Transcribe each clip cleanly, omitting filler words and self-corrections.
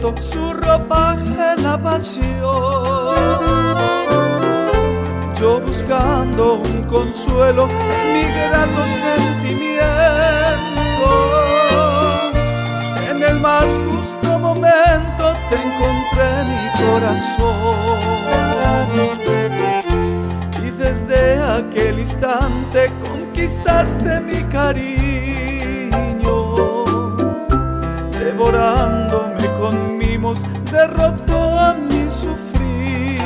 roto su ropaje la pasión. Yo buscando un consuelo en mi grato sentimiento, en el más justo momento te encontré mi corazón. Y desde aquel instante conquistaste mi cariño, devorándome con mimos, derrotó a mi sufrir.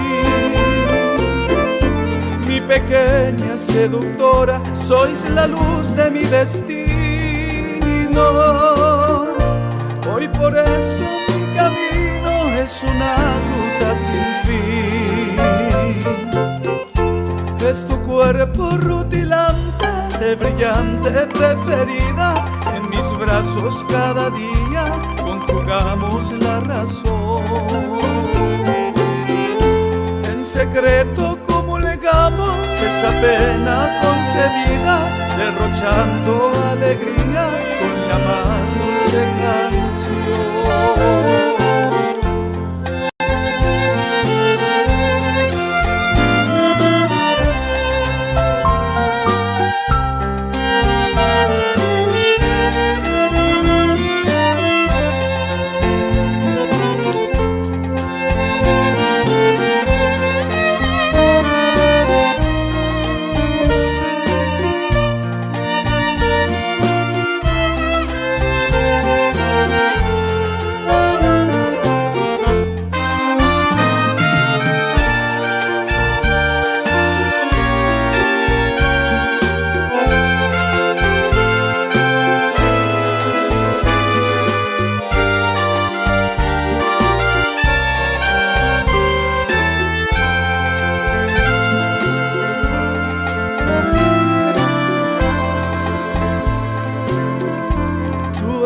Mi pequeña seductora, sois la luz de mi destino. Hoy por eso mi camino es una ruta sin fin. Es tu cuerpo rutilante, de brillante preferida. En mis brazos cada día conjugamos la razón. En secreto comulgamos esa pena concebida, derrochando alegría con la más dulce canción.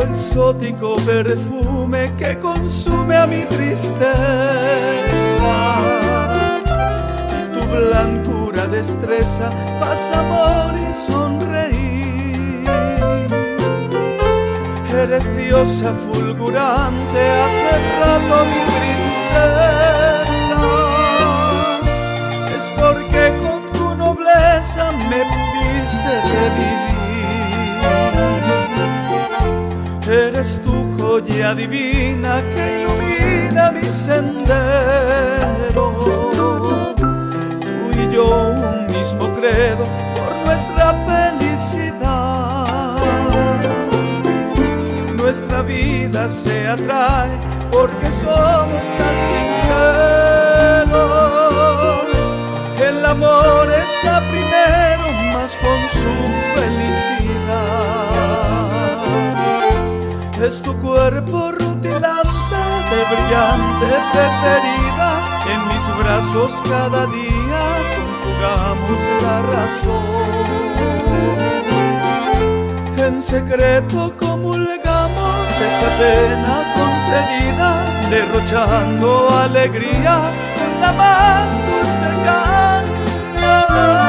Exótico perfume que consume a mi tristeza, y tu blancura destreza, paz, amor y sonreír. Eres diosa fulgurante, hace rato mi princesa. Es porque con tu nobleza me pudiste revivir. Eres tu joya divina que ilumina mi sendero. Tú y yo un mismo credo por nuestra felicidad. Nuestra vida se atrae porque somos tan sinceros. El amor está primero, más con su felicidad. Es tu cuerpo rutilante, de brillante preferida. En mis brazos cada día conjugamos la razón. En secreto comulgamos esa pena concebida, derrochando alegría con la más dulce canción.